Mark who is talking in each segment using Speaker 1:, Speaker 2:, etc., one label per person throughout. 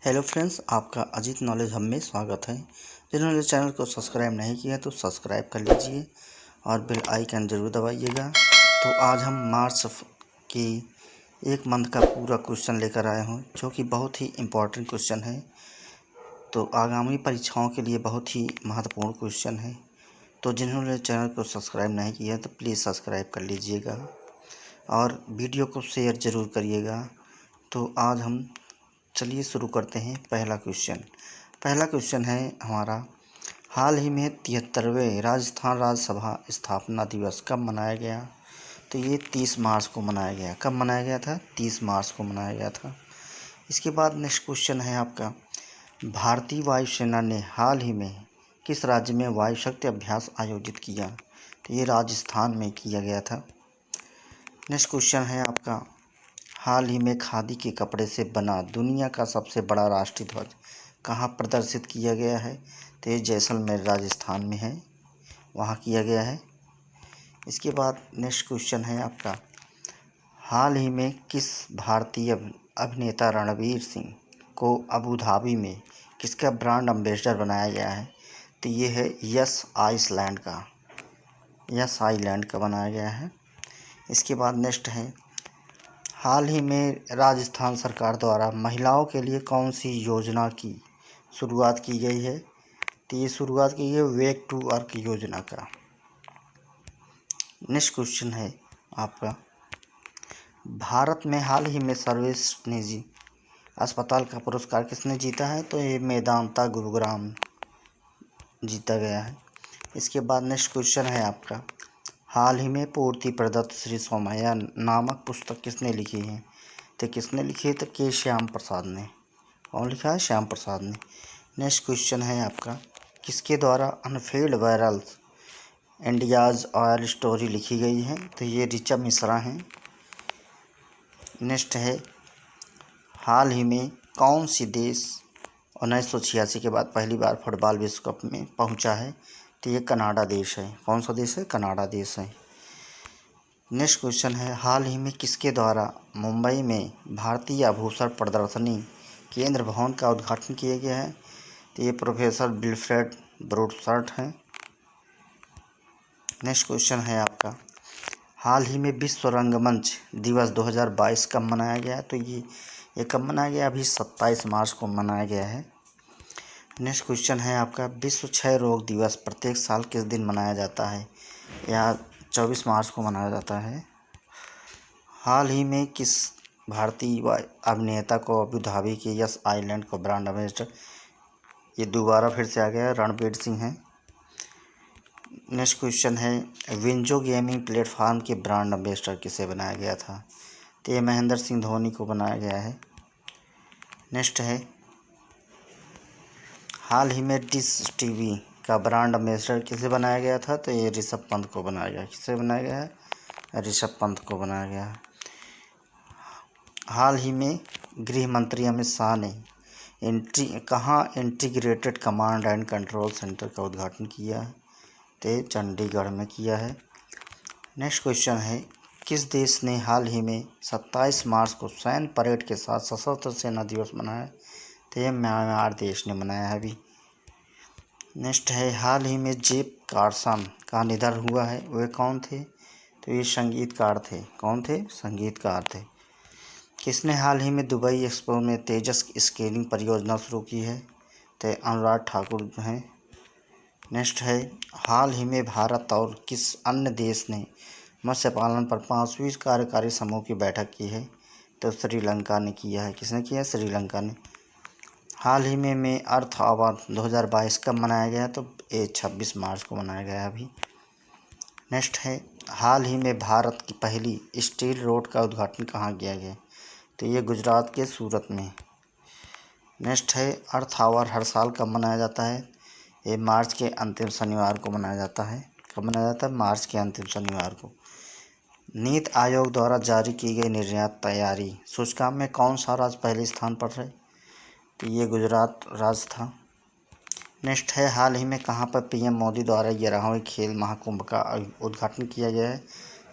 Speaker 1: Hello friends, आपका Ajit knowledge hub में स्वागत है। जिन्होंने चैनल को सब्सक्राइब नहीं किया तो सब्सक्राइब कर लीजिए और बेल आइकन ज़रूर दबाइएगा। तो आज हम मार्च की एक मंथ का पूरा क्वेश्चन लेकर आए हूँ, जो कि बहुत ही इम्पोर्टेंट क्वेश्चन है। तो आगामी परीक्षाओं के लिए बहुत ही महत्वपूर्ण क्वेश्चन है। तो जिन्होंने चैनल को सब्सक्राइब नहीं किया तो प्लीज़ सब्सक्राइब कर लीजिएगा और वीडियो को शेयर ज़रूर करिएगा। तो आज हम चलिए शुरू करते हैं। पहला क्वेश्चन है हमारा, हाल ही में 73वें राजस्थान राज्यसभा स्थापना दिवस कब मनाया गया? तो ये 30 मार्च को मनाया गया। कब मनाया गया था? 30 मार्च को मनाया गया था। इसके बाद नेक्स्ट क्वेश्चन है आपका, भारतीय वायुसेना ने हाल ही में किस राज्य में वायु शक्ति अभ्यास आयोजित किया? तो ये राजस्थान में किया गया था। नेक्स्ट क्वेश्चन है आपका, हाल ही में खादी के कपड़े से बना दुनिया का सबसे बड़ा राष्ट्रीय ध्वज कहाँ प्रदर्शित किया गया है? तो ये जैसलमेर राजस्थान में है, वहाँ किया गया है। इसके बाद नेक्स्ट क्वेश्चन है आपका, हाल ही में किस भारतीय अभिनेता रणवीर सिंह को अबू धाबी में किसका ब्रांड एम्बेसडर बनाया गया है? तो ये है यस आइलैंड का बनाया गया है। इसके बाद नेक्स्ट है, हाल ही में राजस्थान सरकार द्वारा महिलाओं के लिए कौन सी योजना की शुरुआत की गई है? तो ये शुरुआत की है वेक टू वर्क योजना का। नेक्स्ट क्वेश्चन है आपका, भारत में हाल ही में सर्वश्रेष्ठ निजी अस्पताल का पुरस्कार किसने जीता है? तो ये मेदांता गुरुग्राम जीता गया है। इसके बाद नेक्स्ट क्वेश्चन है आपका, हाल ही में पूर्ति प्रदत्त श्री सोमैया नामक पुस्तक किसने लिखी है? तो किसने लिखी है? तो के श्याम प्रसाद ने। कौन लिखा है? श्याम प्रसाद ने। नेक्स्ट क्वेश्चन है आपका, किसके द्वारा unfilled virals India's oil story लिखी गई है? तो ये ऋचा मिश्रा हैं। नेक्स्ट है, हाल ही में कौन सी देश 1986 के बाद पहली बार फुटबॉल विश्व कप में पहुंचा है? तो ये कनाडा देश है। कौन सा देश है? कनाडा देश है। नेक्स्ट क्वेश्चन है, हाल ही में किसके द्वारा मुंबई में भारतीय आभूषण प्रदर्शनी केंद्र भवन का उद्घाटन किया गया है? तो ये प्रोफेसर विल्फ्रेड ब्रोडशर्ट हैं। नेक्स्ट क्वेश्चन है आपका, हाल ही में विश्व रंगमंच दिवस 2022 कब मनाया गया? तो ये कब मनाया गया? अभी 27 मार्च को मनाया गया है। नेक्स्ट क्वेश्चन है आपका, विश्व क्षय रोग दिवस प्रत्येक साल किस दिन मनाया जाता है? या 24 मार्च को मनाया जाता है। हाल ही में किस भारतीय अभिनेता को अबू धाबी के यस आइलैंड को ब्रांड एम्बेसडर, ये दोबारा फिर से आ गया, रणवीर सिंह हैं। नेक्स्ट क्वेश्चन है, विंजो गेमिंग प्लेटफॉर्म के ब्रांड एम्बेसडर किसे बनाया गया था? तो ये महेंद्र सिंह धोनी को बनाया गया है। नेक्स्ट है, हाल ही में डिश टीवी का ब्रांड एम्बेसडर किसे बनाया गया था? तो ये ऋषभ पंत को बनाया गया। किसे बनाया गया है? ऋषभ पंत को बनाया गया है। हाल ही में गृह मंत्री अमित शाह ने कहाँ integrated command and control centre का उद्घाटन किया है? तो चंडीगढ़ में किया है। नेक्स्ट क्वेश्चन है, किस देश ने हाल ही में 27 मार्च को सैन्य परेड के साथ सशस्त्र सेना दिवस मनाया? तो ये म्यांमार देश ने मनाया है अभी। नेक्स्ट है, हाल ही में जेफ कार्सन का निधन हुआ है, वे कौन थे? तो ये संगीतकार थे। कौन थे? संगीतकार थे। किसने हाल ही में दुबई एक्सपो में तेजस स्केलिंग परियोजना शुरू की है? तो अनुराग ठाकुर हैं। नेक्स्ट है, हाल ही में भारत और किस अन्य देश ने मत्स्य पालन पर 5वीं कार्यकारी समूह की बैठक की है? तो श्रीलंका ने किया है। किसने किया है? श्रीलंका ने। हाल ही में अर्थ अवार्ड 2022 कब मनाया गया? तो ये 26 मार्च को मनाया गया अभी। नेक्स्ट है, हाल ही में भारत की पहली स्टील रोड का उद्घाटन कहाँ किया गया? तो ये गुजरात के सूरत में। नेक्स्ट है, अर्थ आवर हर साल कब मनाया जाता है? ये मार्च के अंतिम शनिवार को मनाया जाता है। कब मनाया जाता है? मार्च के अंतिम शनिवार को। नीति आयोग द्वारा जारी की गई निर्यात तैयारी सूचकांक में कौन सा राज्य पहले स्थान पर है? तो ये गुजरात राज्य था। नेक्स्ट है, हाल ही में कहाँ पर पीएम मोदी द्वारा 11वें खेल महाकुंभ का उद्घाटन किया गया है?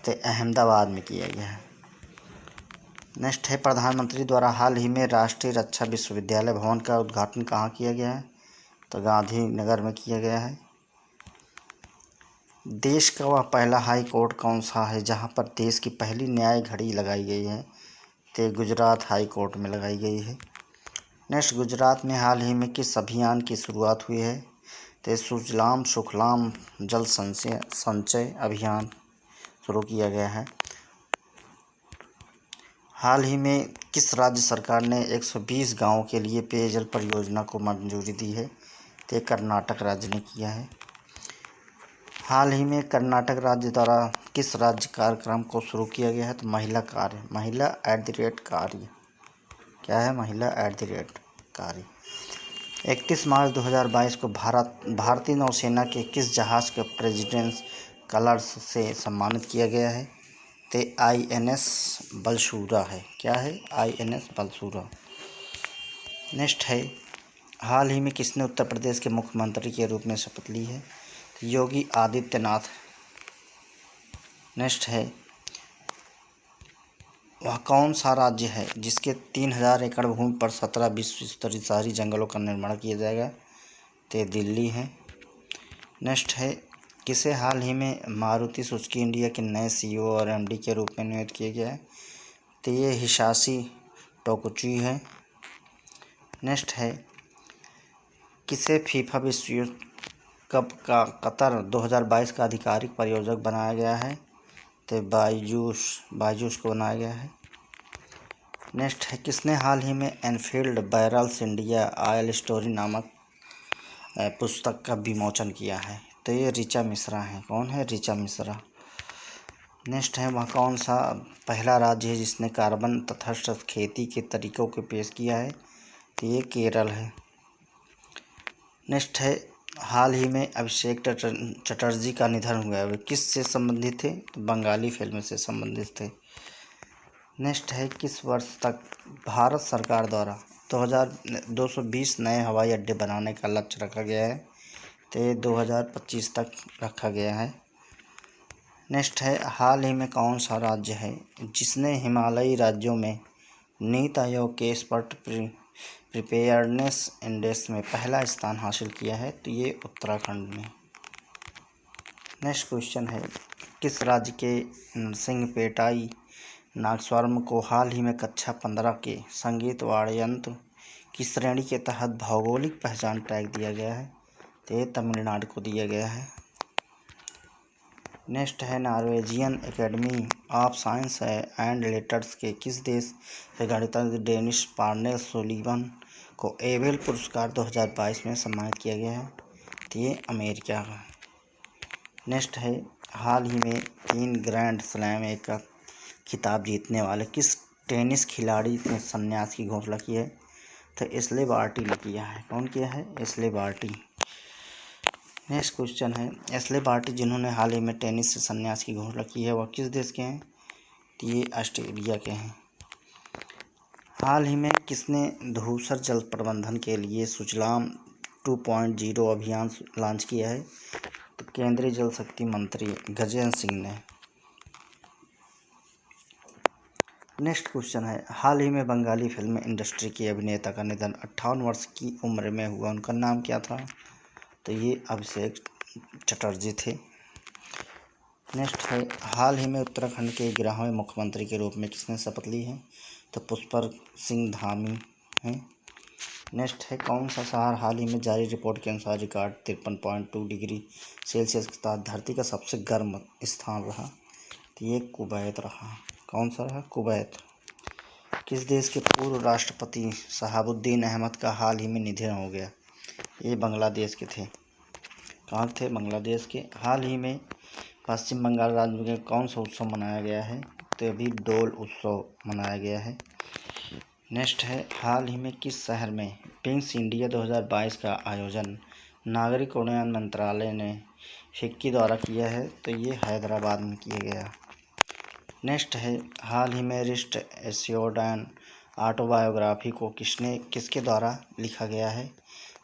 Speaker 1: तो अहमदाबाद में किया गया है। नेक्स्ट है प्रधानमंत्री द्वारा हाल ही में राष्ट्रीय रक्षा विश्वविद्यालय भवन का उद्घाटन कहाँ किया गया है? तो गांधीनगर में किया गया है। देश का वह पहला हाई कोर्ट कौन सा है जहां पर देश की पहली न्याय घड़ी लगाई गई है? तो गुजरात हाई कोर्ट में लगाई गई है। नेक्स्ट, गुजरात में हाल ही में किस अभियान की शुरुआत हुई है? तो सुजलाम सुफलाम जल संचय अभियान शुरू किया गया है। हाल ही में किस राज्य सरकार ने 120 गाँव के लिए पेयजल परियोजना को मंजूरी दी है? तो कर्नाटक राज्य ने किया है। हाल ही में कर्नाटक राज्य द्वारा किस राज्य कार्यक्रम को शुरू किया गया है? तो महिला कार्य। क्या है? महिला कार्य। 31 मार्च 2022 को भारतीय नौसेना के किस जहाज़ के प्रेसिडेंस कलर्स से सम्मानित किया गया है? तो INS बलसूरा है। क्या है? INS बलसूरा। नेक्स्ट है, हाल ही में किसने उत्तर प्रदेश के मुख्यमंत्री के रूप में शपथ ली है? योगी आदित्यनाथ। नेक्स्ट है, वह कौन सा राज्य है जिसके 3000 एकड़ भूमि पर 17 विश्व स्तरीय शहरी जंगलों का निर्माण किया जाएगा? तो दिल्ली है। नेक्स्ट है, किसे हाल ही में मारुति सुजुकी इंडिया के नए CEO और MD के रूप में नियुक्त किया गया है? तो ये हिसाशी टोकुची है। नेक्स्ट है, किसे फीफा विश्व कप का कतर 2022 का आधिकारिक प्रायोजक बनाया गया है? तो बायजूस को बनाया गया है। नेक्स्ट है, किसने हाल ही में Enfield barrels India oil story नामक पुस्तक का विमोचन किया है? तो ये ऋचा मिश्रा है। कौन है? ऋचा मिश्रा। नेक्स्ट है, वह कौन सा पहला राज्य है जिसने कार्बन तटस्थ खेती के तरीकों को पेश किया है? तो ये केरल है। नेक्स्ट है, हाल ही में अभिषेक चटर्जी का निधन हुआ है, वे किस से संबंधित थे? तो बंगाली फिल्म से संबंधित थे। नेक्स्ट है, किस वर्ष तक भारत सरकार द्वारा 220 नए हवाई अड्डे बनाने का लक्ष्य रखा गया है? तो 2025 तक रखा गया है। नेक्स्ट है, हाल ही में कौन सा राज्य है जिसने हिमालयी राज्यों में नीति आयोग के एक्सपर्ट प्रिपेयर्डनेस इंडेक्स में पहला स्थान हासिल किया है? तो ये उत्तराखंड में। नेक्स्ट क्वेश्चन है, किस राज्य के नरसिंहपेटाई नागस्वरम को हाल ही में कक्षा 15 के संगीत वाद्ययंत्र की श्रेणी के तहत भौगोलिक पहचान टैग दिया गया है? तो ये तमिलनाडु को दिया गया है। नेक्स्ट है, Norwegian academy of science and letters के किस देश से गणितज्ञ डेनिस पार्नेल सुलीवन को एबेल पुरस्कार 2022 में सम्मानित किया गया है? तो ये अमेरिका का। नेक्स्ट है, हाल ही में 3 ग्रैंड स्लैम का खिताब जीतने वाले किस टेनिस खिलाड़ी ने संन्यास की घोषणा की है? तो एशले बार्टी ने किया है। कौन किया है? Ashleigh Barty. नेक्स्ट क्वेश्चन है, एशले बार्टी जिन्होंने हाल ही में टेनिस से संन्यास की घोषणा की है वह किस देश के हैं? तो ये ऑस्ट्रेलिया के हैं। हाल ही में किसने धूसर जल प्रबंधन के लिए सुजलाम 2.0 अभियान लॉन्च किया है? तो केंद्रीय जल शक्ति मंत्री गजेंद्र सिंह ने। नेक्स्ट क्वेश्चन है, हाल ही में बंगाली फिल्म इंडस्ट्री के अभिनेता का निधन 58 वर्ष की उम्र में हुआ, उनका नाम क्या था? तो ये अभिषेक चटर्जी थे। नेक्स्ट है, हाल ही में उत्तराखंड के 11वें मुख्यमंत्री के रूप में किसने शपथ ली है? तो पुष्कर सिंह धामी हैं। नेक्स्ट है, कौन सा शहर हाल ही में जारी रिपोर्ट के अनुसार रिकॉर्ड 53.2 डिग्री सेल्सियस के साथ धरती का सबसे गर्म स्थान रहा? तो ये कुवैत रहा। कौन सा रहा? कुवैत। किस देश के पूर्व राष्ट्रपति शहाबुद्दीन अहमद का हाल ही में निधन हो गया? ये बांग्लादेश के थे। कहाँ थे? बांग्लादेश के। हाल ही में पश्चिम बंगाल राज्य में कौन सा उत्सव मनाया गया है? तो अभी डोल उत्सव मनाया गया है। नेक्स्ट है, हाल ही में किस शहर में पिंक्स इंडिया 2022 का आयोजन नागरिक उड्डयन मंत्रालय ने फिक्की द्वारा किया है? तो ये हैदराबाद में किया गया। नेक्स्ट है, हाल ही में रिस्ट एश्योर्डन ऑटोबायोग्राफी को किसके द्वारा लिखा गया है?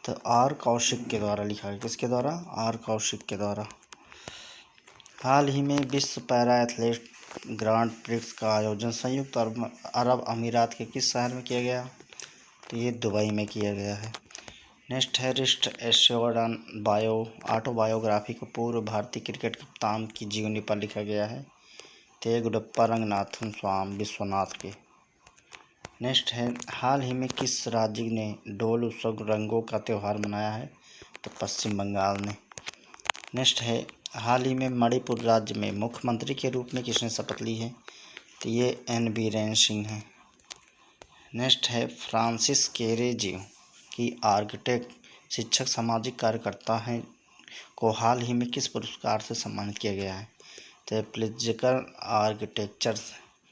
Speaker 1: तो आर कौशिक के द्वारा लिखा गया। किसके द्वारा? आर कौशिक के द्वारा। हाल ही में विश्व पैरा एथलीट ग्रांड प्रिक्स का आयोजन संयुक्त अरब अमीरात के किस शहर में किया गया? तो ये दुबई में किया गया है। नेक्स्ट है रिस्ट एश्योर्ड ऑटोबायोग्राफी को पूर्व भारतीय क्रिकेट कप्तान की जीवनी पर लिखा गया है। तो ये गुडप्पा रंगनाथन स्वामी विश्वनाथ के। नेक्स्ट है हाल ही में किस राज्य ने डोल उत्सव रंगों का त्यौहार मनाया है? तो पश्चिम बंगाल ने। नेक्स्ट है हाल ही में मणिपुर राज्य में मुख्यमंत्री के रूप में किसने शपथ ली है? तो ये एन बीरेन सिंह हैं। नेक्स्ट है फ्रांसिस केरेजियो की आर्किटेक्ट शिक्षक सामाजिक कार्यकर्ता हैं को हाल ही में किस पुरस्कार से सम्मानित किया गया है? तो प्लित्जर आर्किटेक्चर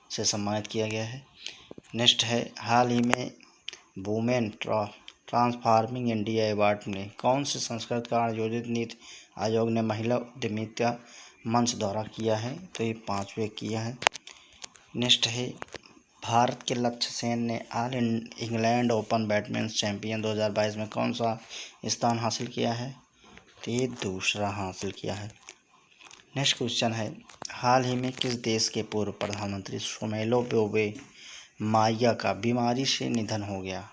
Speaker 1: से सम्मानित किया गया है। नेक्स्ट है हाल ही में वुमेन ट्रांसफॉर्मिंग इंडिया अवार्ड ने कौन से संस्कृत का आयोजित नीति आयोग ने महिला उद्यमिता मंच द्वारा किया है? तो ये 5वें किया है। नेक्स्ट है भारत के लक्ष्य सेन ने all England open badminton champion 2022 में कौन सा स्थान हासिल किया है? तो ये दूसरा हासिल किया है। नेक्स्ट क्वेश्चन है हाल ही में किस देश के पूर्व प्रधानमंत्री सोमेलो बोवे माया का बीमारी से निधन हो गया?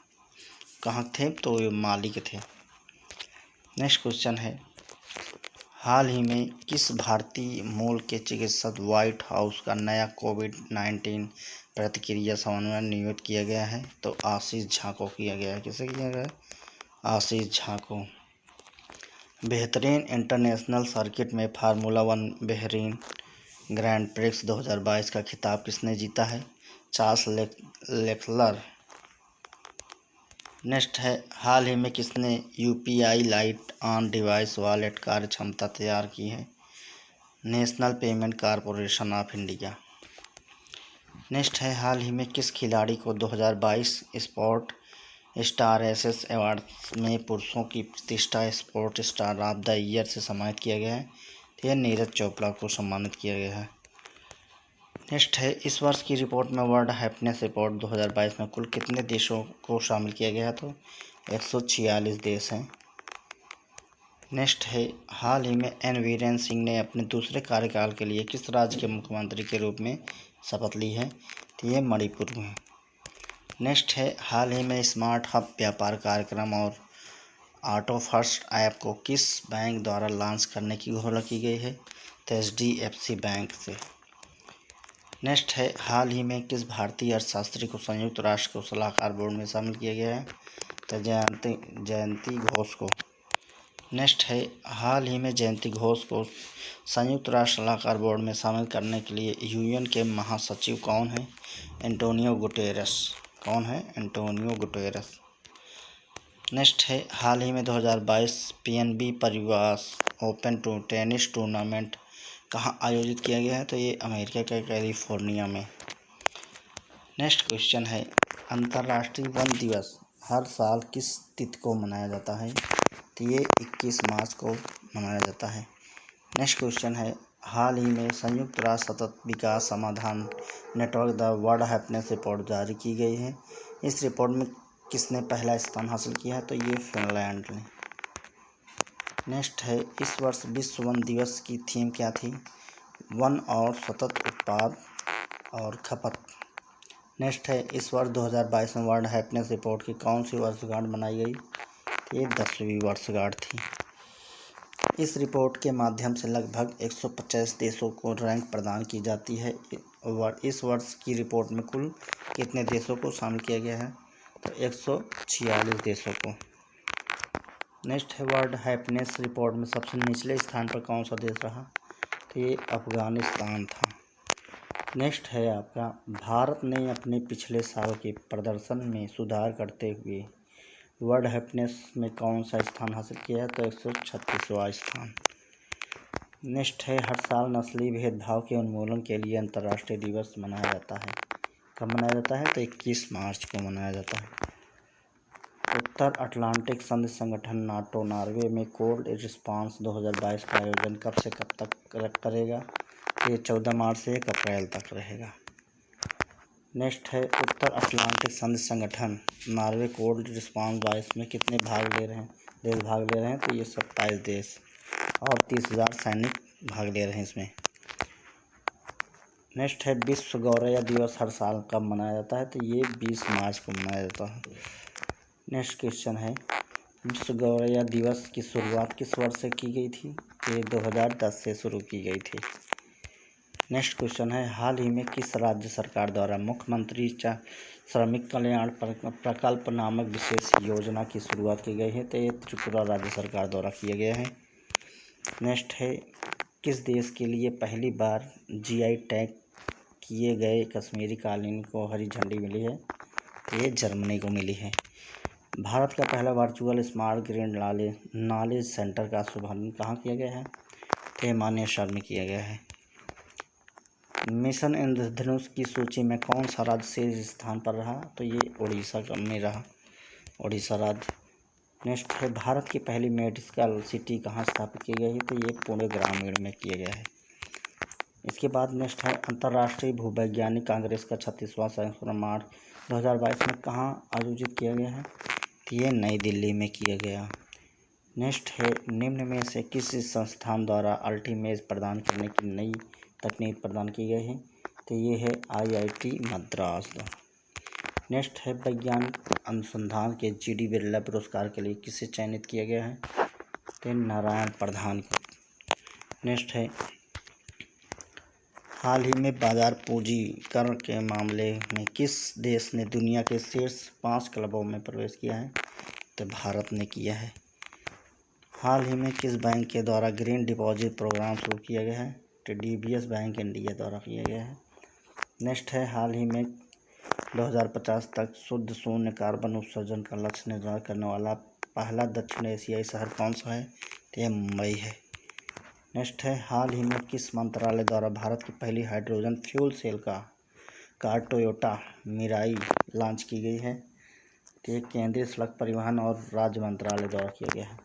Speaker 1: कहाँ थे? तो ये माली के थे। नेक्स्ट क्वेश्चन है हाल ही में किस भारतीय मूल के चिकित्सक व्हाइट हाउस का नया कोविड-19 प्रतिक्रिया समन्वय नियुक्त किया गया है? तो आशीष झा को किया गया है। किसे किया गया है? आशीष झा को। बेहतरीन इंटरनेशनल सर्किट में फार्मूला 1 बहरीन ग्रैंड प्रिक्स 2022 का खिताब किसने जीता है? Charles Leclerc. नेक्स्ट है हाल ही में किसने UPI light on device wallet कार्य क्षमता तैयार की है? National payment corporation of India. Next है हाल ही में किस खिलाड़ी को 2022 स्पोर्ट स्टार एसएस अवार्ड्स में पुरुषों की प्रतिष्ठा sport star of the year से सम्मानित किया गया है? तो यह नीरज चोपड़ा को सम्मानित किया गया है। नेक्स्ट है इस वर्ष की रिपोर्ट में वर्ल्ड हैप्पीनेस रिपोर्ट 2022 में कुल कितने देशों को शामिल किया गया? तो 146 देश हैं। नेक्स्ट है हाल ही में एन वीरेन सिंह ने अपने दूसरे कार्यकाल के लिए किस राज्य के मुख्यमंत्री के रूप में शपथ ली है? तो ये मणिपुर में। नेक्स्ट है हाल ही में स्मार्ट हब व्यापार कार्यक्रम और ऑटो फर्स्ट ऐप को किस बैंक द्वारा लॉन्च करने की घोषणा की गई है? तो HDFC बैंक से। नेक्स्ट है हाल ही में किस भारतीय अर्थशास्त्री को संयुक्त राष्ट्र को सलाहकार बोर्ड में शामिल किया गया है? तो जयंती घोष को। नेक्स्ट है हाल ही में जयंती घोष को संयुक्त राष्ट्र सलाहकार बोर्ड में शामिल करने के लिए यूएन के महासचिव कौन है? Antonio Guterres. कौन है? Antonio Guterres. नेक्स्ट है हाल ही में 2022 PNB परिवास ओपन टेनिस टूर्नामेंट कहाँ आयोजित किया गया है? तो ये अमेरिका के कैलिफोर्निया में। नेक्स्ट क्वेश्चन है अंतर्राष्ट्रीय वन दिवस हर साल किस तिथि को मनाया जाता है? तो ये 21 मार्च को मनाया जाता है। नेक्स्ट क्वेश्चन है हाल ही में संयुक्त राष्ट्र सतत विकास समाधान network the world happiness report जारी की गई है। इस रिपोर्ट में किसने पहला स्थान हासिल किया है? तो ये फिनलैंड ने। नेक्स्ट है इस वर्ष विश्व वन दिवस की थीम क्या थी? वन और सतत उत्पाद और खपत। नेक्स्ट है इस वर्ष 2022 में वर्ल्ड हैप्पीनेस रिपोर्ट की कौन सी वर्षगांठ मनाई गई? ये 10वीं वर्षगांठ थी। इस रिपोर्ट के माध्यम से लगभग 150 देशों को रैंक प्रदान की जाती है। इस वर्ष की रिपोर्ट में कुल कितने देशों को शामिल किया गया है? तो 146 देशों को। नेक्स्ट है वर्ल्ड हैप्पीनेस रिपोर्ट में सबसे निचले स्थान पर कौन सा देश रहा? तो ये अफगानिस्तान था। नेक्स्ट है आपका भारत ने अपने पिछले साल के प्रदर्शन में सुधार करते हुए वर्ल्ड हैप्पीनेस में कौन सा स्थान हासिल किया है? तो 136वां स्थान। नेक्स्ट है हर साल नस्ली भेदभाव के उन्मूलन के लिए अंतर्राष्ट्रीय दिवस मनाया जाता है। कब मनाया जाता है? तो 21 मार्च को मनाया जाता है। उत्तर अटलांटिक संधि संगठन नाटो नॉर्वे में कोल्ड रिस्पांस 2022 का आयोजन कब से कब तक करेगा? ये 14 मार्च से 1 अप्रैल तक रहेगा। नेक्स्ट है उत्तर अटलांटिक संधि संगठन नॉर्वे कोल्ड रिस्पांस 22 में कितने देश भाग ले रहे हैं? तो ये 27 देश और 30,000 सैनिक भाग ले रहे हैं इसमें। नेक्स्ट है विश्व गौरैया दिवस हर साल कब मनाया जाता है, तो ये 20 मार्च को मनाया जाता है। नेक्स्ट क्वेश्चन है विश्व गौरैया दिवस की शुरुआत किस वर्ष से की गई थी, ये 2010 से शुरू की गई थी। नेक्स्ट क्वेश्चन है हाल ही में किस राज्य सरकार द्वारा मुख्यमंत्री श्रमिक कल्याण प्रकल्प नामक विशेष योजना की शुरुआत की गई है, तो ये त्रिपुरा राज्य सरकार द्वारा किया गया है। नेक्स्ट है किस देश के लिए पहली बार जीआई टैग किए गए कश्मीरी कालीन को हरी झंडी मिली है, तो ये जर्मनी को मिली है। भारत का पहला virtual smart green knowledge centre का शुभारंभ कहाँ किया गया है, तो ये मानेसर में किया गया है। मिशन इंद्रधनुष की सूची में कौन सा राज्य शीर्ष स्थान पर रहा, तो ये उड़ीसा में रहा, उड़ीसा राज्य। नेक्स्ट है भारत की पहली मेडिकल सिटी कहाँ स्थापित की गई है, तो ये पुणे ग्रामीण में किया गया है। इसके बाद नेक्स्ट है अंतर्राष्ट्रीय भूवैज्ञानिक कांग्रेस का 36वां संस्करण मार्च 2022 में कहाँ आयोजित किया गया है, तो ये नई दिल्ली में किया गया। नेक्स्ट है निम्न में से किस संस्थान द्वारा अल्टीमेज प्रदान करने की नई तकनीक प्रदान की गई है, तो ये है IIT मद्रास। नेक्स्ट है वैज्ञानिक अनुसंधान के GD बिरला पुरस्कार के लिए किसे चयनित किया गया है, तो नारायण प्रधान को। नेक्स्ट है हाल ही में बाजार पूंजीकरण के मामले में किस देश ने दुनिया के शीर्ष 5 क्लबों में प्रवेश किया है, तो भारत ने किया है। हाल ही में किस बैंक के द्वारा ग्रीन डिपॉजिट प्रोग्राम शुरू किया गया है, तो DBS बैंक इंडिया द्वारा किया गया है। नेक्स्ट है हाल ही में 2050 तक शुद्ध शून्य कार्बन उत्सर्जन का लक्ष्य निर्धारित करने वाला पहला दक्षिण एशियाई शहर कौन सा है, तो यह मुंबई है। नेक्स्ट है हाल ही में किस मंत्रालय द्वारा भारत की पहली hydrogen fuel cell car Toyota Mirai launch की गई है, तो ये केंद्रीय सड़क परिवहन और राज्य मंत्रालय द्वारा किया गया है।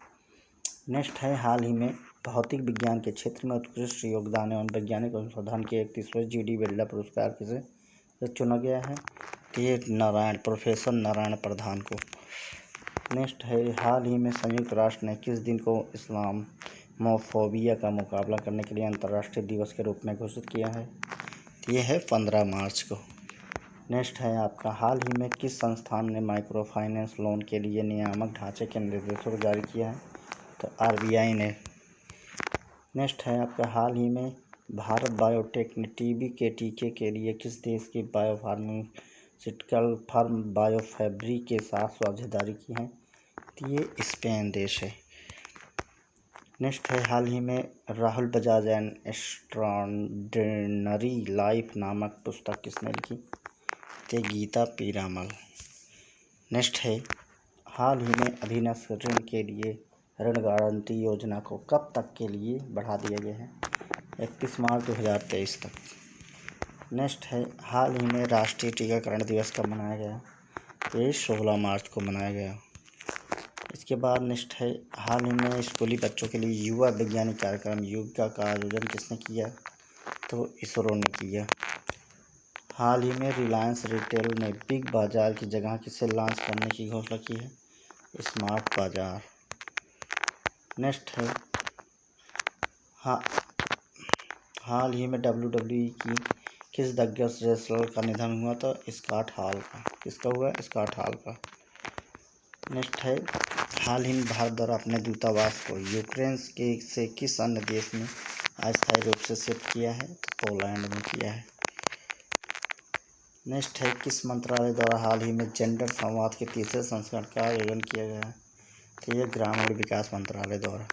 Speaker 1: नेक्स्ट है हाल ही में भौतिक विज्ञान के क्षेत्र में उत्कृष्ट योगदान एवं वैज्ञानिक अनुसंधान के 31वें GD बिरला पुरस्कार किसे चुना गया है, तो ये प्रोफेसर नारायण प्रधान को। नेक्स्ट है हाल ही में संयुक्त राष्ट्र ने किस दिन को इस्लामोफोबिया का मुकाबला करने के लिए अंतर्राष्ट्रीय दिवस के रूप में घोषित किया है, तो ये है 15 मार्च को। नेक्स्ट है आपका हाल ही में किस संस्थान ने माइक्रो फाइनेंस लोन के लिए नियामक ढांचे के निर्देशों को जारी किया है, तो RBI ने। नेक्स्ट है आपका हाल ही में भारत बायोटेक ने TB के टीके के लिए किस देश की बायोफार्मास्यूटिकल फर्म बायोफैब्रिक के साथ साझेदारी की है, तो ये स्पेन देश है। नेक्स्ट है हाल ही में Rahul Bajaj N extraordinary life नामक पुस्तक किसने लिखी, तो गीता पीरामल। नेक्स्ट है हाल ही में अभिनव ऋण के लिए ऋण गारंटी योजना को कब तक के लिए बढ़ा दिया गया है, 31 मार्च 2023 तक। नेक्स्ट है हाल ही में राष्ट्रीय टीकाकरण दिवस कब मनाया गया, ये 16 मार्च को मनाया गया। इसके बाद नेक्स्ट है हाल ही में स्कूली बच्चों के लिए युवा वैज्ञानिक कार्यक्रम युविका का आयोजन किसने किया, तो इसरो ने किया। हाल ही में रिलायंस रिटेल ने बिग बाजार की जगह किसे लॉन्च करने की घोषणा की है, स्मार्ट बाजार। नेक्स्ट है हाल ही में WWE की किस दिग्गज रेसलर का निधन हुआ, तो स्कॉट हॉल का। किसका हुआ, स्कॉट हॉल का। नेक्स्ट है हाल ही में भारत द्वारा अपने दूतावास को यूक्रेन से किस अन्य देश में अस्थायी रूप से शिफ्ट किया है, तो पोलैंड में किया है। नेक्स्ट है किस मंत्रालय द्वारा हाल ही में जेंडर संवाद के तीसरे संस्करण का आयोजन किया गया है, तो ये ग्रामीण विकास मंत्रालय द्वारा।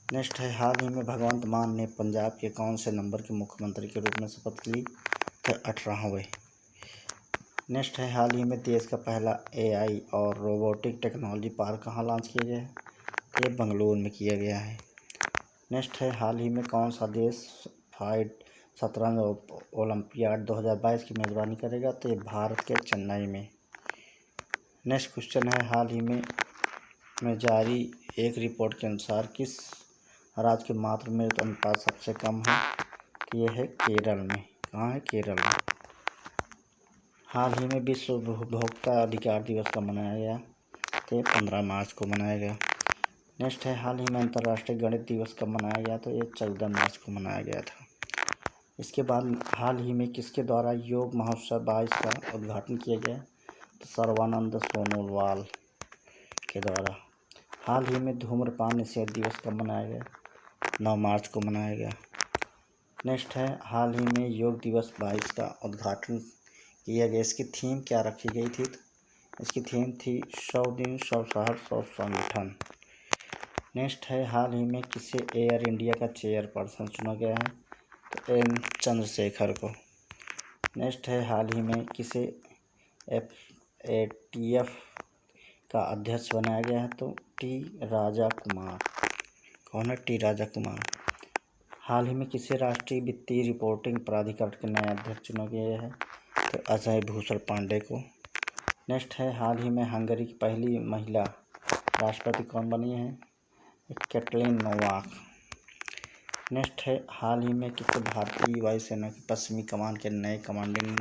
Speaker 1: नेक्स्ट है हाल ही में भगवंत मान ने पंजाब के कौन से नंबर के मुख्यमंत्री के रूप में शपथ ली, तो 18वें। नेक्स्ट है हाल ही में देश का पहला AI और रोबोटिक टेक्नोलॉजी पार्क कहाँ लॉन्च किया गया है, तो ये बेंगलुरु में किया गया है। नेक्स्ट है हाल ही में कौन सा देश शतरंज ओलंपियाड 2022 की मेज़बानी करेगा, तो ये भारत के चेन्नई में। नेक्स्ट क्वेश्चन है हाल ही में जारी एक रिपोर्ट के अनुसार किस राज्य के मातृ मृत्यु अनुपात सबसे कम है, तो ये है केरल में। कहाँ है, केरल में। हाल ही में विश्व उपभोक्ता अधिकार दिवस कब मनाया गया, तो 15 मार्च को मनाया गया। नेक्स्ट है हाल ही में अंतर्राष्ट्रीय गणित दिवस कब मनाया गया, तो ये 14 मार्च को मनाया गया था। इसके बाद हाल ही में किसके द्वारा योग महोत्सव 22 का उद्घाटन किया गया? तो सर्बानंद सोनोवाल के द्वारा। हाल ही में धूम्रपान निषेध दिवस कब मनाया गया? 9 मार्च को मनाया गया। नेक्स्ट है, हाल ही में योग दिवस 22 का उद्घाटन किया गया, इसकी थीम क्या रखी गई थी? इसकी थीम थी 100 दिन 100 शहर 100 संगठन। नेक्स्ट है, हाल ही में किसे एयर इंडिया का चेयरपर्सन चुना गया है? तो एन चंद्रशेखर को। नेक्स्ट है, हाल ही में किसे FATF का अध्यक्ष बनाया गया है? तो टी राजा कुमार। कौन है? टी राजा कुमार। हाल ही में किसे राष्ट्रीय वित्तीय रिपोर्टिंग प्राधिकरण के नए अध्यक्ष चुना गया है? तो अजय भूषण पांडे को। नेक्स्ट है, हाल ही में हंगरी की पहली महिला राष्ट्रपति कौन बनी है? Catelyn Novak. नेक्स्ट है, हाल ही में किसे भारतीय वायुसेना की पश्चिमी कमान के नए कमांडिंग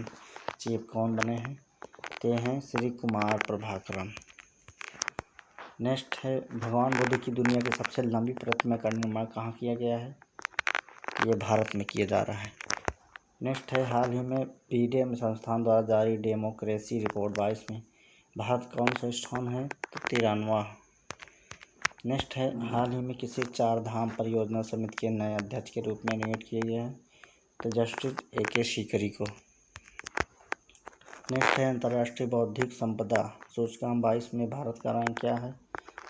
Speaker 1: चीफ कौन बने हैं? ते हैं श्री कुमार प्रभाकरन। नेक्स्ट है, भगवान बुद्ध की दुनिया की सबसे लंबी प्रतिमा का निर्माण कहाँ किया गया है? ये भारत में किया जा रहा है। नेक्स्ट है, हाल ही में पीडेम संस्थान द्वारा जारी डेमोक्रेसी रिपोर्ट 22 में भारत कौन सा स्थान है? तो 93वां। नेक्स्ट है, हाल ही में किसी 4 धाम परियोजना समिति के नए अध्यक्ष के रूप में नियुक्त किया गया है? तो जस्टिस AK सीकरी को। नेक्स्ट है, अंतर्राष्ट्रीय बौद्धिक संपदा सूचकांक 22 में भारत का रैंक क्या है?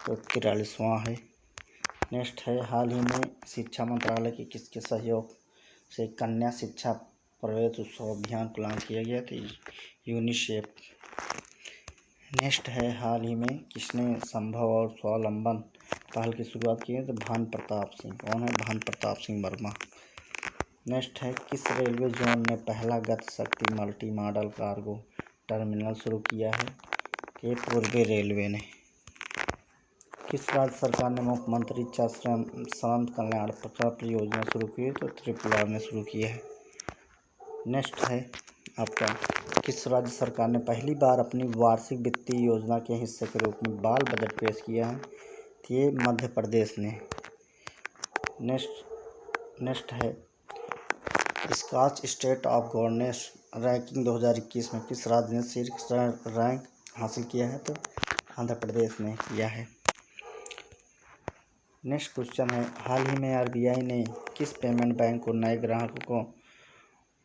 Speaker 1: तो 43वां है। नेक्स्ट है, हाल ही में शिक्षा मंत्रालय के किसके सहयोग से कन्या शिक्षा प्रवेश उत्सव अभियान को लॉन्च किया गया? तो यूनिसेफ। नेक्स्ट है, हाल ही में किसने संभव और स्वावलंबन पहल की शुरुआत की है? तो भानु प्रताप सिंह। कौन है? भानु प्रताप सिंह वर्मा। नेक्स्ट है, किस रेलवे जोन ने पहला गति शक्ति मल्टी मॉडल कार्गो टर्मिनल शुरू किया है? ये पूर्वी रेलवे ने। किस राज्य सरकार ने मुख्यमंत्री श्रम कल्याण प्रकल्प योजना शुरू की है? तो त्रिपुरा ने शुरू की है। नेक्स्ट है आपका, किस राज्य सरकार ने पहली बार अपनी वार्षिक वित्तीय योजना के हिस्से के रूप में बाल बजट पेश किया है? तो ये मध्य प्रदेश ने। नेक्स्ट है, SKOCH state of governance ranking 2021 में किस राज्य ने शीर्ष रैंक हासिल किया है? तो आंध्र प्रदेश ने किया है। नेक्स्ट क्वेश्चन है, हाल ही में RBI ने किस पेमेंट बैंक को नए ग्राहकों को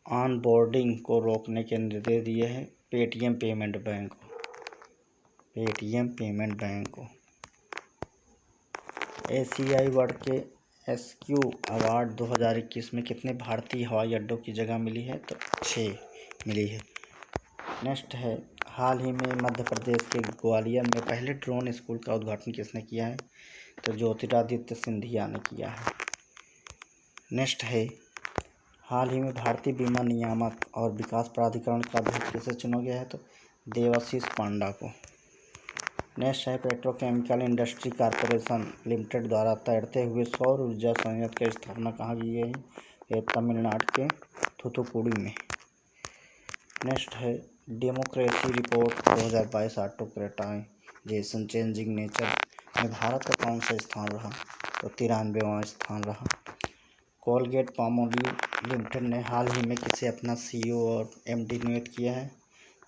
Speaker 1: ऑनबोर्डिंग को रोकने के निर्देश दिए हैं? पेटीएम पेमेंट बैंक को। पेटीएम पेमेंट बैंक को। एशियाई वर्ल्ड के SQ अवार्ड 2021 में कितने भारतीय हवाई अड्डों की जगह मिली है? तो 6 मिली है। नेक्स्ट है, हाल ही में मध्य प्रदेश के ग्वालियर में पहले ड्रोन स्कूल का उद्घाटन किसने किया है? तो ज्योतिरादित्य सिंधिया ने किया है। नेक्स्ट है, हाल ही में भारतीय बीमा नियामक और विकास प्राधिकरण का अध्यक्ष किसे चुना गया है? तो देवाशीष पांडा को। नेक्स्ट है, पेट्रोकेमिकल इंडस्ट्री कॉरपोरेशन लिमिटेड द्वारा तैरते हुए सौर ऊर्जा संयंत्र की स्थापना कहाँ की गई है? ये तमिलनाडु के थूथुकुडी में। नेक्स्ट है, democracy report 2022 autocratisation changing nature में भारत का कौन सा स्थान रहा? तो 93वां स्थान रहा। कोलगेट पामोलिव लिमिटेड ने हाल ही में किसे अपना CEO और MD नियुक्त किया है?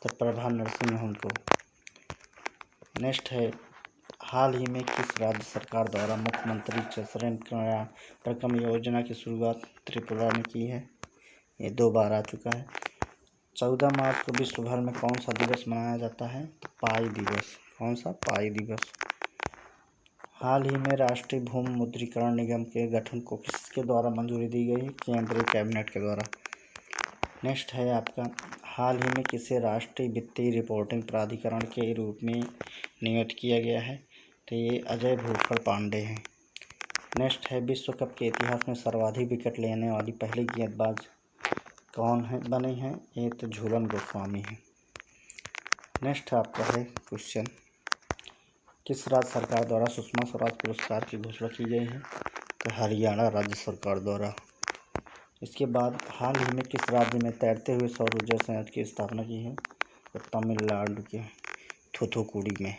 Speaker 1: तो प्रभा नरसिम्हन को। नेक्स्ट है, हाल ही में किस राज्य सरकार द्वारा मुख्यमंत्री श्रम कल्याण प्रकल्प योजना की शुरुआत त्रिपुरा ने की है? ये 2 बार आ चुका है। 14 मार्च को विश्व भर में कौन सा दिवस मनाया जाता है? तो पाई दिवस। कौन सा? पाई दिवस। हाल ही में राष्ट्रीय भूमि मुद्रीकरण निगम के गठन को किसके द्वारा मंजूरी दी गई? केंद्रीय कैबिनेट के द्वारा। नेक्स्ट है आपका, हाल ही में किसे राष्ट्रीय वित्तीय रिपोर्टिंग प्राधिकरण के रूप में नियुक्त किया गया है? तो ये अजय भूषण पांडे हैं। नेक्स्ट है, विश्व कप के इतिहास में सर्वाधिक विकेट लेने वाली पहली गेंदबाज कौन है बनी है? ये तो झूलन गोस्वामी है। नेक्स्ट आपका है क्वेश्चन, किस राज्य सरकार द्वारा सुषमा स्वराज पुरस्कार की घोषणा की गई है? तो हरियाणा राज्य सरकार द्वारा। इसके बाद हाल ही में किस राज्य में तैरते हुए सौर ऊर्जा संयंत्र की स्थापना की है? तो तमिलनाडु के थूथुकुडी में।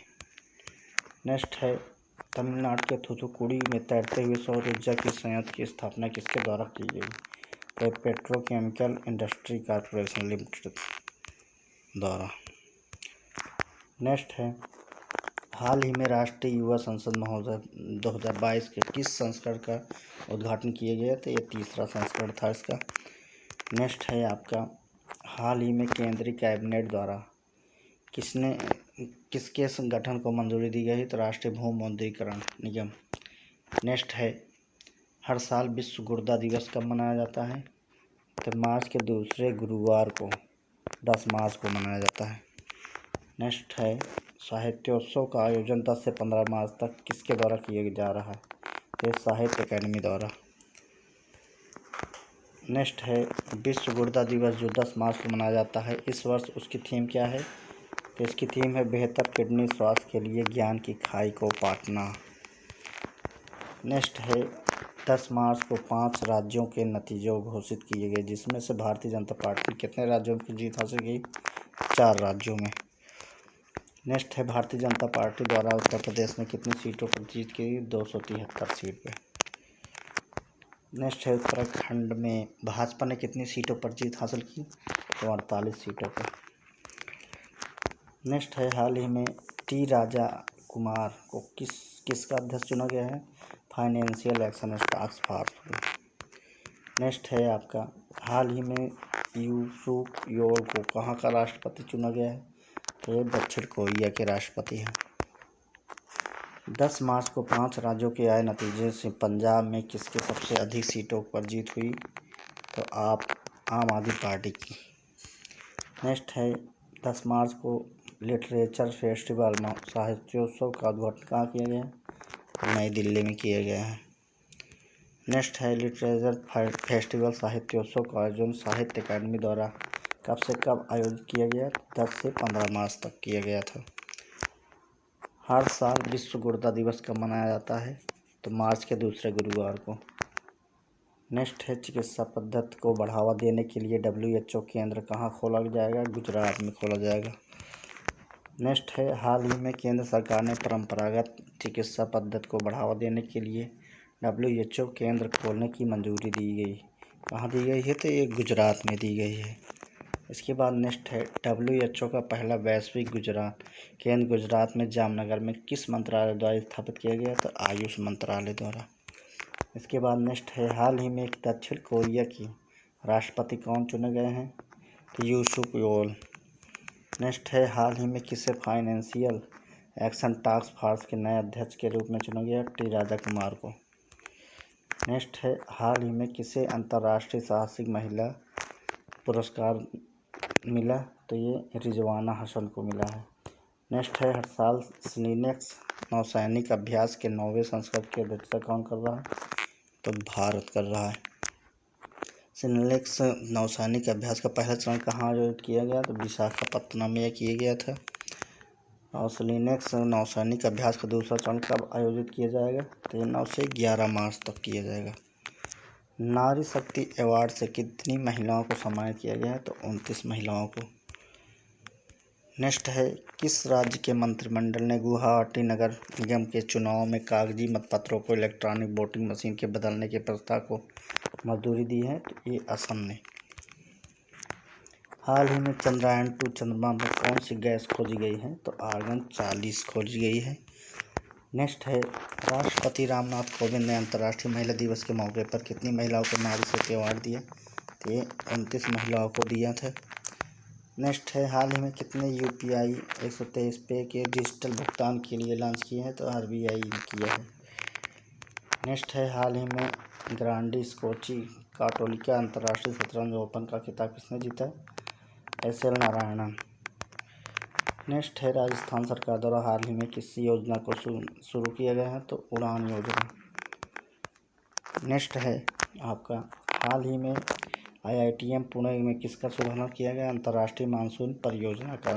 Speaker 1: नेक्स्ट है, तमिलनाडु के थूथुकुडी में तैरते हुए सौर ऊर्जा की संयंत्र की स्थापना किसके द्वारा की गई? पेट्रोकेमिकल इंडस्ट्री कॉरपोरेशन लिमिटेड द्वारा। नेक्स्ट है, हाल ही में राष्ट्रीय युवा संसद महोत्सव 2022 के किस संस्करण का उद्घाटन किया गया? तो ये तीसरा संस्करण था इसका। नेक्स्ट है आपका, हाल ही में केंद्रीय कैबिनेट द्वारा किसके संगठन को मंजूरी दी गई? तो राष्ट्रीय भूविमुद्रीकरण निगम। नेक्स्ट है, हर साल विश्व गुर्दा दिवस कब मनाया जाता है? तो मार्च के दूसरे गुरुवार को 10 मार्च को मनाया जाता है। नेक्स्ट है, साहित्योत्सव का आयोजन 10 से 15 मार्च तक किसके द्वारा किया जा रहा है? तो साहित्य अकादमी द्वारा। नेक्स्ट है, विश्व गुर्दा दिवस जो 10 मार्च को मनाया जाता है, इस वर्ष उसकी थीम क्या है? तो इसकी थीम है बेहतर किडनी स्वास्थ्य के लिए ज्ञान की खाई को पाटना। नेक्स्ट है, 10 मार्च को 5 राज्यों के नतीजे घोषित किए गए, जिसमें से भारतीय जनता पार्टी कितने राज्यों की जीत हासिल की? 4 राज्यों में। नेक्स्ट है, भारतीय जनता पार्टी द्वारा उत्तर प्रदेश में कितनी सीटों पर जीत की? 273 सीट पे। नेक्स्ट है, उत्तराखंड में भाजपा ने कितनी सीटों पर जीत हासिल की? तो 48 सीटों पर। नेक्स्ट है, हाल ही में टी राजा कुमार को किसका अध्यक्ष चुना गया है? Financial action task force. Next है आपका, हाल ही में यूसुफ योल को कहाँ का राष्ट्रपति चुना गया है? तो ये दक्षिण कोरिया के राष्ट्रपति हैं। 10 मार्च को 5 राज्यों के आए नतीजे से पंजाब में किसके सबसे अधिक सीटों पर जीत हुई? तो आम आदमी पार्टी की। नेक्स्ट है, 10 मार्च को लिटरेचर फेस्टिवल साहित्योत्सव का उद्घाटन कहाँ किया गया? नई दिल्ली में किया गया है। नेक्स्ट है, लिटरेचर फेस्टिवल साहित्योत्सव का आयोजन साहित्य अकादमी द्वारा कब से कब आयोजित किया गया? 10 से 15 मार्च तक किया गया था। हर साल विश्व गुर्दा दिवस कब मनाया जाता है? तो मार्च के दूसरे गुरुवार को। नेक्स्ट है, चिकित्सा पद्धति को बढ़ावा देने के लिए WHO केंद्र कहाँ खोला जाएगा? गुजरात में खोला जाएगा। नेक्स्ट है, हाल ही में केंद्र सरकार ने परंपरागत चिकित्सा पद्धति को बढ़ावा देने के लिए WHO केंद्र खोलने की मंजूरी दी गई। कहाँ दी गई है? तो ये गुजरात में दी गई है। इसके बाद नेक्स्ट है, WHO का पहला वैश्विक केंद्र गुजरात में जामनगर में किस मंत्रालय द्वारा स्थापित किया गया? तो आयुष मंत्रालय द्वारा। इसके बाद नेक्स्ट है, हाल ही में दक्षिण कोरिया की राष्ट्रपति कौन चुने गए हैं? तो यूसुफ योल। नेक्स्ट है, हाल ही में किसे फाइनेंशियल एक्शन टास्क फोर्स के नए अध्यक्ष के रूप में चुना गया? टी राजा कुमार को। नेक्स्ट है, हाल ही में किसे अंतर्राष्ट्रीय साहसिक महिला पुरस्कार मिला? तो ये रिजवाना हसन को मिला है। नेक्स्ट है, हर साल स्लिनेक्स नौसैनिक अभ्यास के 9वें संस्करण की अध्यक्षता कौन कर रहा है? तो भारत कर रहा है। स्लिनेक्स नौसैनिक अभ्यास का पहला चरण कहाँ आयोजित किया गया? तो विशाखापत्तनम में किया गया था। और स्लिनेक्स नौसैनिक अभ्यास का दूसरा चरण कब आयोजित किया जाएगा? तो 9 से 11 मार्च तक किया जाएगा। नारी शक्ति अवार्ड से कितनी महिलाओं को सम्मानित किया गया है? तो 29 महिलाओं को। नेक्स्ट है, किस राज्य के मंत्रिमंडल ने गुवाहाटी नगर निगम के चुनाव में कागजी मतपत्रों को इलेक्ट्रॉनिक वोटिंग मशीन के बदलने के प्रस्ताव को मंजूरी दी है? तो ये असम ने। हाल ही में चंद्रयान-2 चंद्रमा में कौन सी गैस खोजी गई है? तो आर्गन 40 खोजी गई है। नेक्स्ट है, राष्ट्रपति रामनाथ कोविंद ने अंतर्राष्ट्रीय महिला दिवस के मौके पर कितनी महिलाओं को नारी शक्ति अवार्ड दिया? तो ये 29 महिलाओं को दिया था। नेक्स्ट है, हाल ही में कितने UPI 123 पे के डिजिटल भुगतान के लिए लॉन्च किए हैं? तो RBI ने किया है। नेक्स्ट है, हाल ही में ग्रांडी स्कोची काटोलिका अंतर्राष्ट्रीय शतरंज ओपन का खिताब किसने जीता? SL नारायणन। नेक्स्ट है, राजस्थान सरकार द्वारा हाल ही में किस योजना को शुरू किया गया है? तो उड़ान योजना। नेक्स्ट है आपका, हाल ही में IITM पुणे में किसका शुभारंभ किया गया? अंतर्राष्ट्रीय मानसून परियोजना का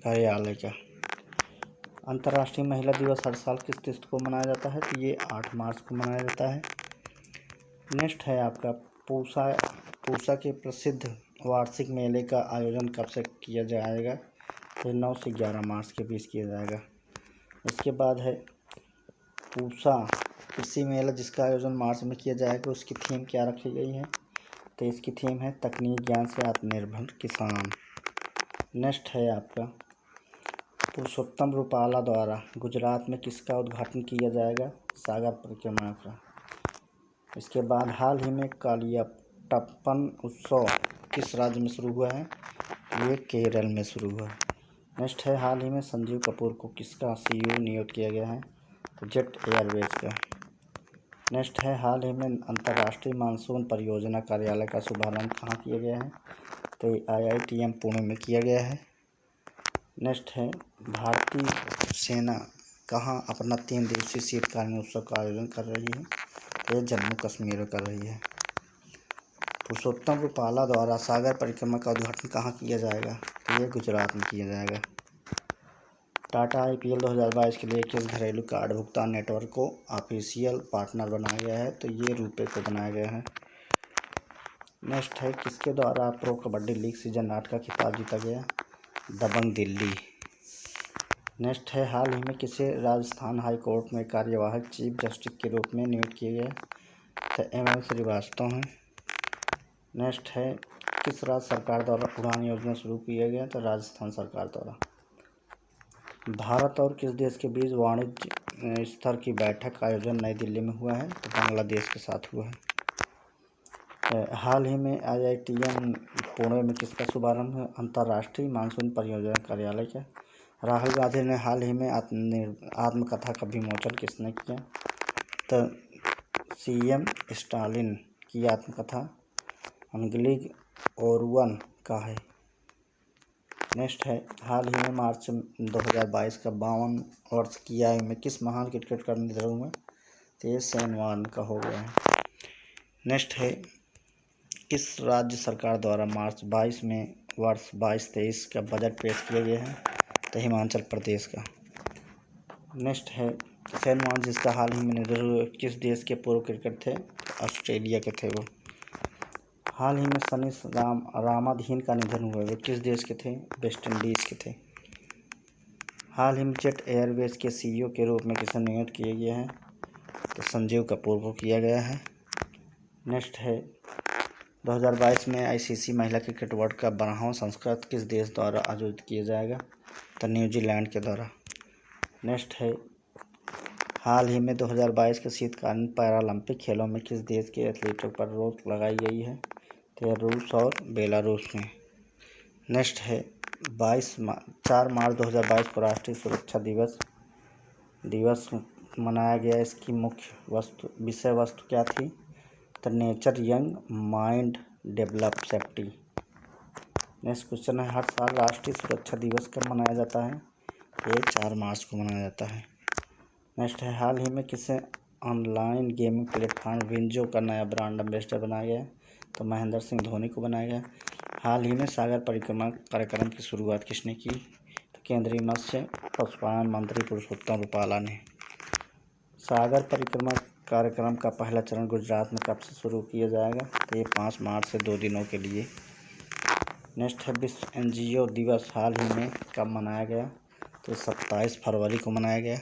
Speaker 1: कार्यालय का। अंतर्राष्ट्रीय महिला दिवस हर साल किस तिथि को मनाया जाता है? तो ये 8 मार्च को मनाया जाता है। नेक्स्ट है आपका, पूसा के प्रसिद्ध वार्षिक मेले का आयोजन कब से किया जाएगा? तो 9 से 11 मार्च के बीच किया जाएगा। इसके बाद है पूसा कृषि मेला, जिसका आयोजन मार्च में किया जाएगा, उसकी थीम क्या रखी गई है? तो इसकी थीम है तकनीक ज्ञान से आत्मनिर्भर किसान। नेक्स्ट है आपका पुरुषोत्तम रूपाला द्वारा गुजरात में किसका उद्घाटन किया जाएगा? सागर परिक्रमा का। इसके बाद हाल ही में कालियाट्टप्पन उत्सव किस राज्य में शुरू हुआ है? ये केरल में शुरू हुआ है। नेक्स्ट है हाल ही में संजीव कपूर को किसका CEO नियुक्त किया गया है? तो जेट एयरवेज का। नेक्स्ट है हाल ही में अंतर्राष्ट्रीय मानसून परियोजना कार्यालय का शुभारंभ कहाँ किया गया है? तो IITM पुणे में किया गया है। नेक्स्ट है भारतीय सेना कहाँ अपना 3 दिवसीय शीतकालीन उत्सव का आयोजन कर रही है? तो ये जम्मू कश्मीर में कर रही है। पुरुषोत्तम रूपाला द्वारा सागर परिक्रमा का उद्घाटन कहाँ किया जाएगा? तो ये गुजरात में किया जाएगा। टाटा IPL 2022 के लिए किस घरेलू कार्ड भुगतान नेटवर्क को ऑफिशियल पार्टनर बनाया गया है? तो ये रुपे को बनाया गया है। नेक्स्ट है किसके द्वारा प्रो कबड्डी लीग सीजन 8 का खिताब जीता गया? दबंग दिल्ली। नेक्स्ट है हाल ही में किसे राजस्थान हाई कोर्ट में कार्यवाहक चीफ जस्टिस के रूप में नियुक्त किए गए? तो MM श्रीवास्तव हैं। नेक्स्ट है किस राज्य सरकार द्वारा उड़ान योजना शुरू किया गया? तो राजस्थान सरकार द्वारा। भारत और किस देश के बीच वाणिज्य स्तर की बैठक का आयोजन नई दिल्ली में हुआ है? तो बांग्लादेश के साथ हुआ है। हाल ही में IITM पुणे में किसका शुभारंभ है? अंतर्राष्ट्रीय मानसून परियोजना कार्यालय का। राहुल गांधी ने हाल ही में आत्मकथा का विमोचन किसने किया? तो CM स्टालिन की आत्मकथा अंग्लिग ओरुवन का है। नेक्स्ट है हाल ही में मार्च 2022 का 52 वर्ष की आयु में किस महान क्रिकेटर का निधन हुआ? तो ये शेन वॉर्न का हो गया है। नेक्स्ट है किस राज्य सरकार द्वारा मार्च 22 में वर्ष 22-23 का बजट पेश किया गया है? तो हिमाचल प्रदेश का। नेक्स्ट है शेन वॉर्न जिसका हाल ही में निधन हुआ किस देश के पूर्व क्रिकेटर थे? ऑस्ट्रेलिया के थे वो। हाल ही में सनी रामाधीन का निधन हुआ वे किस देश के थे? वेस्ट इंडीज़ के थे। हाल ही में जेट एयरवेज के CEO के रूप में किसे नियुक्त किया गया है? तो संजीव कपूर को किया गया है। नेक्स्ट है 2022 में ICC महिला क्रिकेट वर्ल्ड कप 12वां संस्करण किस देश द्वारा आयोजित किया जाएगा? तो न्यूजीलैंड के द्वारा। नेक्स्ट है हाल ही में 2022 के शीतकालीन पैरालंपिक खेलों में किस देश के एथलीटों पर रोक लगाई गई है? तो रूस और बेलारूस में। नेक्स्ट है 4 मार्च 2022 को राष्ट्रीय सुरक्षा दिवस मनाया गया। इसकी मुख्य विषय वस्तु क्या थी? तो nature young mind develop safety. Next question है हर साल राष्ट्रीय सुरक्षा दिवस कब मनाया जाता है? ये 4 मार्च को मनाया जाता है। नेक्स्ट है हाल ही में किसे ऑनलाइन गेमिंग प्लेटफॉर्म विंजो का नया ब्रांड एम्बेसडर बनाया गया? तो महेंद्र सिंह धोनी को बनाया गया। हाल ही में सागर परिक्रमा कार्यक्रम की शुरुआत किसने की? तो केंद्रीय मत्स्य पशुपालन मंत्री पुरुषोत्तम रूपाला ने। सागर परिक्रमा कार्यक्रम का पहला चरण गुजरात में कब से शुरू किया जाएगा? तो ये 5 मार्च से 2 दिनों के लिए। नेक्स्ट है विश्व NGO दिवस हाल ही में कब मनाया गया? तो 27 फरवरी को मनाया गया।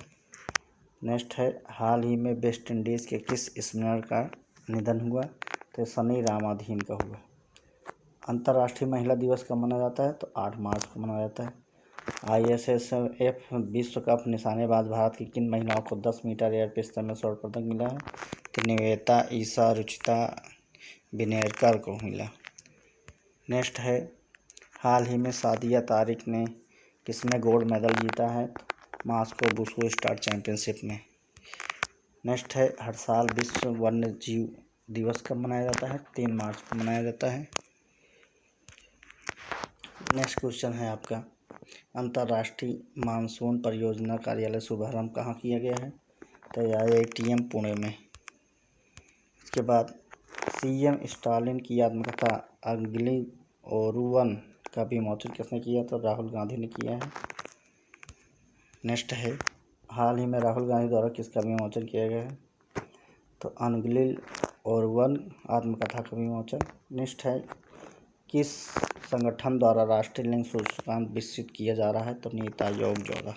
Speaker 1: नेक्स्ट है हाल ही में वेस्ट इंडीज़ के किस स्पिनर का निधन हुआ? तो सनी रामाधीन का हुआ। अंतर्राष्ट्रीय महिला दिवस कब मनाया जाता है? तो 8 मार्च को मनाया जाता है। ISSF विश्व कप निशानेबाज भारत की किन महिलाओं को 10 मीटर एयर पिस्टल में स्वर्ण पदक मिला है? तो निवेता ईसा रुचिता बिनेरकर को मिला। नेक्स्ट है हाल ही में सादिया तारिक ने किसमें गोल्ड मेडल जीता है? मास्को वुशु स्टार चैंपियनशिप में। नेक्स्ट है हर साल विश्व वन्य जीव दिवस कब मनाया जाता है? 3 मार्च को मनाया जाता है। नेक्स्ट क्वेश्चन है आपका अंतर्राष्ट्रीय मानसून परियोजना कार्यालय शुभारंभ कहाँ किया गया है? तो IITM पुणे में। इसके बाद CM स्टालिन की आत्मकथा अंग्लिग ओरुवन का विमोचन किसने किया? तो राहुल गांधी ने किया है। नेक्स्ट है हाल ही में राहुल गांधी द्वारा किसका विमोचन किया गया है? तो अंग्लिग ओरुवन आत्मकथा का विमोचन। नेक्स्ट है किस संगठन द्वारा राष्ट्रीय लिंग सूचकांक विकसित किया जा रहा है? तो नीति आयोग द्वारा।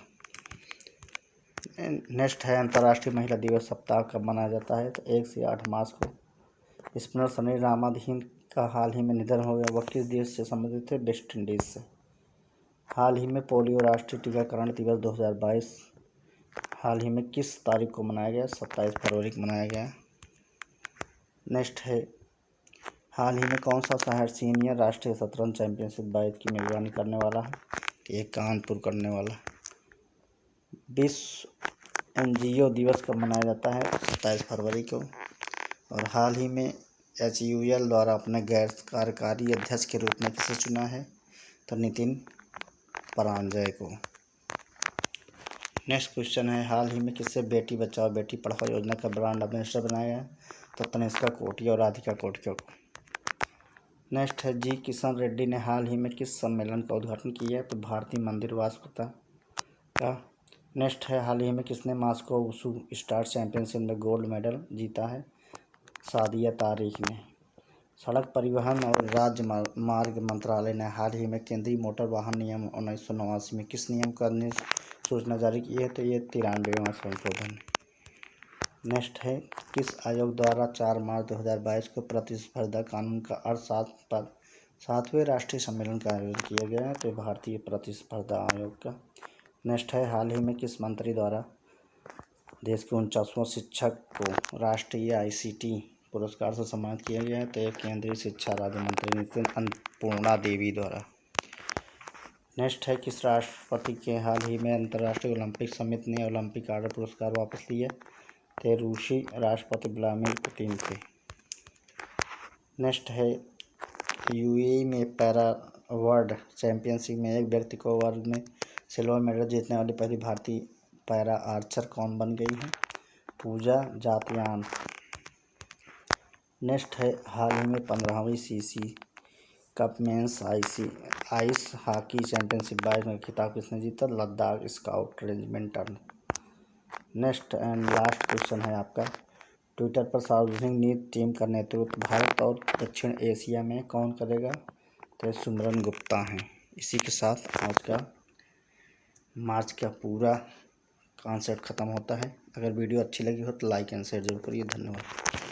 Speaker 1: नेक्स्ट है अंतर्राष्ट्रीय महिला दिवस सप्ताह कब मनाया जाता है? तो 1 से 8 मार्च को। स्पिनर सनी रामाधीन का हाल ही में निधन हो गया। वह किस देश से संबंधित थे? वेस्ट इंडीज से। हाल ही में पोलियो राष्ट्रीय टीकाकरण दिवस 2022 हाल ही में किस तारीख को मनाया गया? 27 फरवरी को मनाया गया। नेक्स्ट है, हाल ही में कौन सा शहर सीनियर राष्ट्रीय शतरंज चैंपियनशिप 22 की मेजबानी करने वाला है? ये कानपुर करने वाला। विश्व एनजीओ दिवस कब मनाया जाता है? 27 फरवरी को। और हाल ही में HUL द्वारा अपने गैर कार्यकारी अध्यक्ष के रूप में किसे चुना है? तो नितिन परांजय को। नेक्स्ट क्वेश्चन है, हाल ही में किससे बेटी बचाओ बेटी पढ़ाओ योजना का ब्रांड एम्बेसडर बनाया गया? तो तनिष्का कोटिया और राधिका कोटिया को। नेक्स्ट है, जी किशन रेड्डी ने हाल ही में किस सम्मेलन का उद्घाटन किया है? तो भारतीय मंदिर वास्तुकला का। नेक्स्ट है, हाल ही में किसने मास्को वुशु स्टार चैंपियनशिप में गोल्ड मेडल जीता है? सादिया तारिक ने। सड़क परिवहन और राज्य मार्ग मंत्रालय ने हाल ही में केंद्रीय मोटर वाहन नियम 1989 में किस नियम का सूचना जारी की है? तो ये 93वां संशोधन। नेक्स्ट है, किस आयोग द्वारा 4 मार्च 2022 को प्रतिस्पर्धा कानून का अर्थ 7वें राष्ट्रीय सम्मेलन का आयोजन किया गया है? तो भारतीय प्रतिस्पर्धा आयोग का। नेक्स्ट है, हाल ही में किस मंत्री द्वारा देश के 49वां शिक्षक को राष्ट्रीय ICT पुरस्कार से सम्मानित किया गया है? तो केंद्रीय शिक्षा राज्य मंत्री नितिन अन्नपूर्णा देवी द्वारा। नेक्स्ट है, किस राष्ट्रपति के हाल ही में अंतर्राष्ट्रीय ओलंपिक समिति ने ओलंपिक आर्डर पुरस्कार वापस लिए? तो रूसी राष्ट्रपति व्लादिमीर पुतिन थे। नेक्स्ट है, UAE में पैरा वर्ल्ड चैंपियनशिप में एक व्यक्ति को वर्ग में सिल्वर मेडल जीतने वाली पहली भारतीय पैरा आर्चर कौन बन गई है? पूजा जातियान। नेक्स्ट है, हाल ही में 15वीं CC cup men's ice hockey championship 22 में खिताब किसने जीता? Ladakh scout regiment. Next and last question है आपका, ट्विटर पर सार्वजनिक नीति टीम का नेतृत्व भारत और दक्षिण एशिया में कौन करेगा? तो सिमरन गुप्ता हैं। इसी के साथ आज का मार्च का पूरा कॉन्सेप्ट ख़त्म होता है। अगर वीडियो अच्छी लगी हो तो लाइक एंड शेयर जरूर करिए। धन्यवाद।